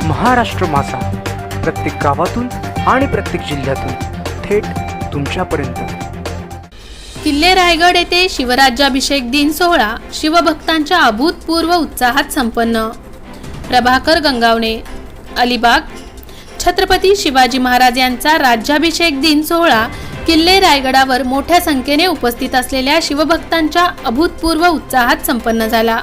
महाराष्ट्र मासा प्रत्येक गावातून आणि प्रत्येक जिल्ह्यातून थेट तुमच्यापर्यंत। किल्ले रायगड येथे शिवराज्याभिषेक दिन सोहळा शिवभक्तांच्या अभूतपूर्व उत्साहात संपन्न। प्रभाकर गंगावणे, अलिबाग। छत्रपती शिवाजी महाराज यांचा राज्याभिषेक दिन सोहळा किल्ले रायगडावर मोठ्या संख्येने उपस्थित असलेल्या शिवभक्तांच्या अभूतपूर्व उत्साहात संपन्न झाला।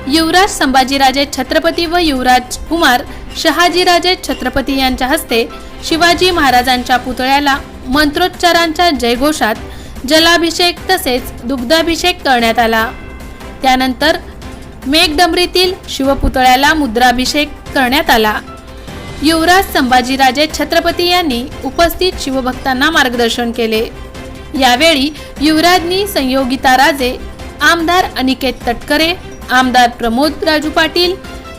युवराज संभाजीराजे छत्रपती व युवराज कुमार शहाजीराजे छत्रपती यांच्या हस्ते शिवाजी महाराजांच्या पुतळ्याला मंत्रोच्चारांच्या जयघोषात जलाभिषेक तसेच दुग्धाभिषेक करण्यात आला। त्यानंतर मेघडंबरीतील शिवपुतळ्याला मुद्राभिषेक करण्यात आला। युवराज संभाजीराजे छत्रपती यांनी उपस्थित शिवभक्तांना मार्गदर्शन केले। यावेळी युवराजनी संयोगिता राजे, आमदार अनिकेत तटकरे, आमदार प्रमोद राजू पाटील,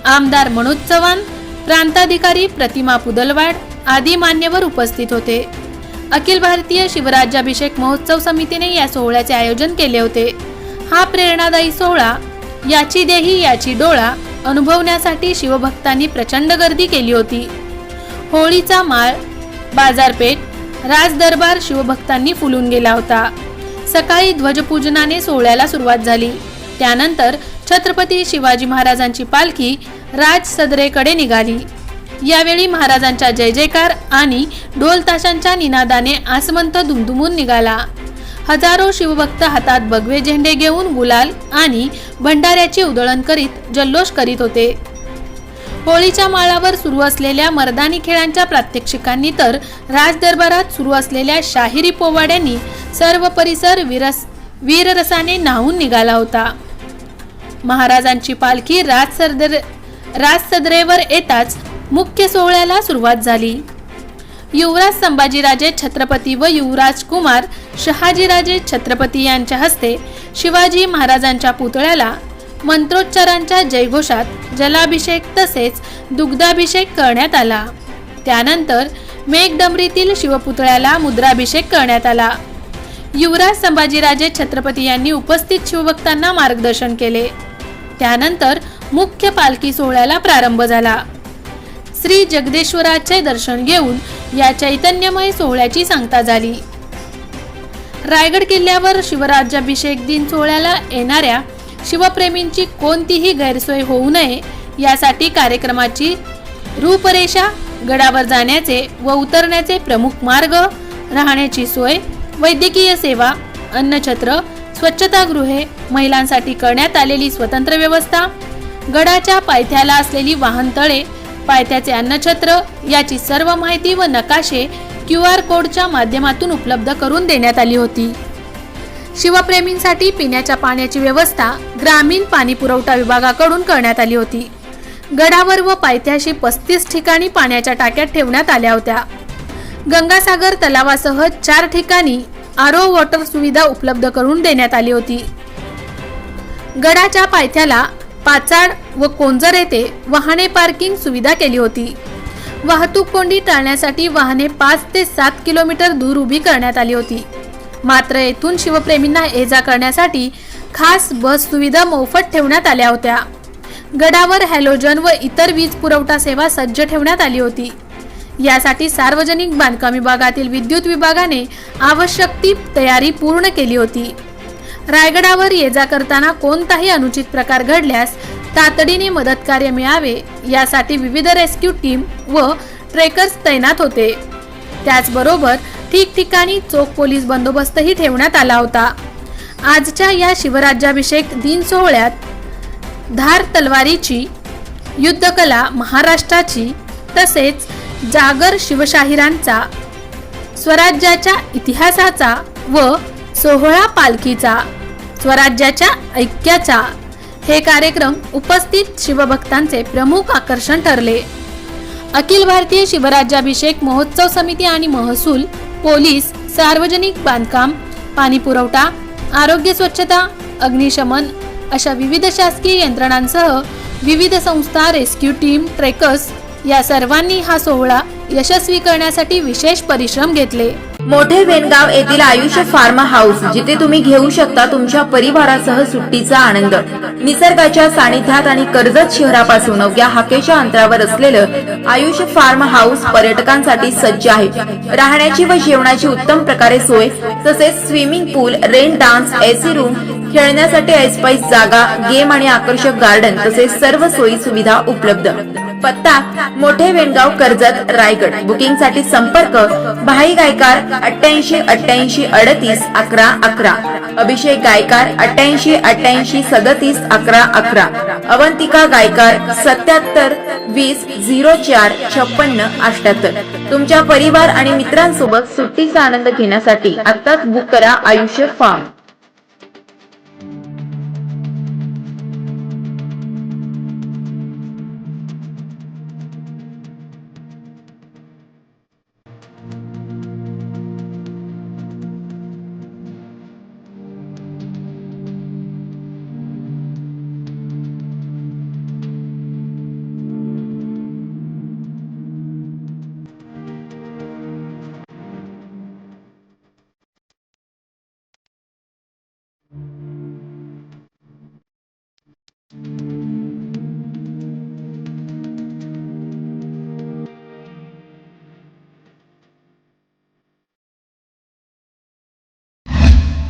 आमदार मनोज चव्हाण, प्रांताधिकारी प्रतिमा पुदलवाड आदी मान्यवर उपस्थित होते। अखिल भारतीय शिवराज्याभिषेक महोत्सव समितीने या सोहळ्याचे आयोजन केले होते। हा प्रेरणादायी सोहळा याची देही याची डोळा अनुभवण्यासाठी शिवभक्तांनी प्रचंड गर्दी केली होती। होळीचा माळ, बाजारपेठ, राजदरबार शिवभक्तांनी फुलून गेला होता। सकाळी ध्वजपूजनाने सोहळ्याला सुरुवात झाली। त्यानंतर छत्रपती शिवाजी महाराजांची पालखी राजसदरेकडे निघाली। यावेळी महाराजांच्या जय जयकार आणि ढोल ताशांच्या निनादाने आसमंत दुमदुमून निघाला। हजारो शिवभक्त हातात भगवे झेंडे घेऊन गुलाल आणि भंडाऱ्याची उधळण करीत जल्लोष करीत होते। होळीच्या माळावर सुरू असलेल्या मर्दानी खेळांच्या प्रात्यक्षिकांनी तर राजदरबारात सुरू असलेल्या शाहिरी पोवाड्यांनी सर्व परिसर वीररसाने न्हावून निघाला होता। महाराजांची पालखी राजसदरेवर येताच मुख्य सोहळ्याला सुरुवात झाली। युवराज संभाजीराजे छत्रपती व युवराज कुमार शहाजीराजे छत्रपती यांच्या हस्ते शिवाजी महाराजांच्या पुतळ्याला मंत्रोच्चारांच्या जयघोषात जलाभिषेक तसेच दुग्धाभिषेक करण्यात आला। त्यानंतर मेघडंबरीतील शिवपुतळ्याला मुद्राभिषेक करण्यात आला। युवराज संभाजीराजे छत्रपती यांनी उपस्थित शिवभक्तांना मार्गदर्शन केले। त्यानंतर मुख्य पालखी सोहळ्याला प्रारंभ झाला। श्री जगदेश्वराचे दर्शन घेऊन या चैतन्यमय सोहळ्याची सांगता झाली। रायगड किल्ल्यावर शिवराज्याभिषेक दिन सोहळ्याला येणाऱ्या शिवप्रेमींची कोणतीही गैरसोय होऊ नये यासाठी कार्यक्रमाची रूपरेषा, गडावर जाण्याचे व उतरण्याचे प्रमुख मार्ग, राहण्याची सोय, वैद्यकीय सेवा, अन्नछत्र, स्वच्छतागृहे, महिलांसाठी करण्यात आलेली स्वतंत्र व्यवस्था, गडाच्या पायथ्याला असलेली वाहनतळे, पायथ्याचे अन्नछत्र याची सर्व माहिती व नकाशे QR कोडच्या माध्यमातून उपलब्ध करून देण्यात आली होती। शिवप्रेमींसाठी पिण्याच्या पाण्याची व्यवस्था ग्रामीण पाणी पुरवठा विभागाकडून करण्यात आली होती। गडावर व पायथ्याशी 35 ठिकाणी पाण्याच्या टाक्या ठेवण्यात आल्या होत्या। गंगासागर तलावासह 4 ठिकाणी RO वॉटर सुविधा उपलब्ध करून देण्यात आली होती। गडाच्या पायथ्याला पाचाड व कोंजर येथे वाहने पार्किंग सुविधा केली होती। वाहतूक कोंडी टाळण्यासाठी वाहने 5 ते 7 किलोमीटर दूर उभी करण्यात आली होती। मात्र येथून शिवप्रेमींना ये-जा करण्यासाठी खास बस सुविधा मोफत ठेवण्यात आल्या होत्या। गडावर हॅलोजन व इतर वीज पुरवठा सेवा सज्ज ठेवण्यात आली होती। यासाठी सार्वजनिक बांधकाम विभागातील विद्युत विभागाने आवश्यक ती तयारी पूर्ण केली होती। रायगडावर ये-जा करताना कोणताही अनुचित प्रकार घडल्यास तातडीने मदत कार्य मिळावे यासाठी विविध रेस्क्यू टीम व ट्रेकर्स तैनात होते। त्याचबरोबर ठिकठिकाणी चोख पोलीस बंदोबस्तही ठेवण्यात आला होता। आजच्या या शिवराज्याभिषेक दिन सोहळ्यात धार तलवारीची, युद्धकला महाराष्ट्राची तसेच जागर शिवशाहिरांचा, स्वराज्याच्या इतिहासाचा व सोहळा पालखीचा, स्वराज्याच्या ऐक्याचा हे कार्यक्रम उपस्थित शिवभक्तांचे प्रमुख आकर्षण ठरले। अखिल भारतीय शिवराज्याभिषेक महोत्सव समिती आणि महसूल, पोलीस, सार्वजनिक बांधकाम, पाणी पुरवठा, आरोग्य स्वच्छता, अग्निशमन अशा विविध शासकीय यंत्रणांसह विविध संस्था, रेस्क्यू टीम, ट्रेकर्स या सर्वांनी हा सोहळा यशस्वी करण्यासाठी विशेष परिश्रम घेतले। मोठे वेणगाव येथील आयुष्य फार्म हाऊस, जिथे तुम्ही घेऊ शकता तुमच्या परिवारासह सुट्टीचा आनंद। निसर्गाच्या सानिध्यात आणि कर्जत शहरापासून अवघ्या हाकेच्या अंतरावर असलेलं आयुष्य फार्म हाऊस पर्यटकांसाठी सज्ज आहे। राहण्याची व जेवणाची उत्तम प्रकारे सोय, तसेच स्विमिंग पूल, रेन डान्स, एसी रूम, खेळण्यासाठी ऐसपैस जागा, गेम आणि आकर्षक गार्डन तसेच सर्व सोयी सुविधा उपलब्ध। पत्ता मोठे वेणगाव, कर्जत, रायगड। बुकिंगसाठी संपर्क भाई गायकार 88 88 38 11 11, अभिषेक गायकार 88 88 37 11 11, अवंतिका गायकार 77 20 04 56 78। तुमच्या परिवार आणि मित्रांसोबत सुट्टीचा आनंद घेण्यासाठी आत्ताच बुक करा आयुष्य फार्म।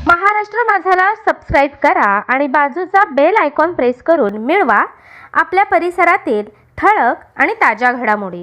महाराष्ट्र माझाला सबस्क्राईब करा आणि बाजूचा बेल आयकॉन प्रेस करून मिळवा आपल्या परिसरातील ठळक आणि ताज्या घडामोडी।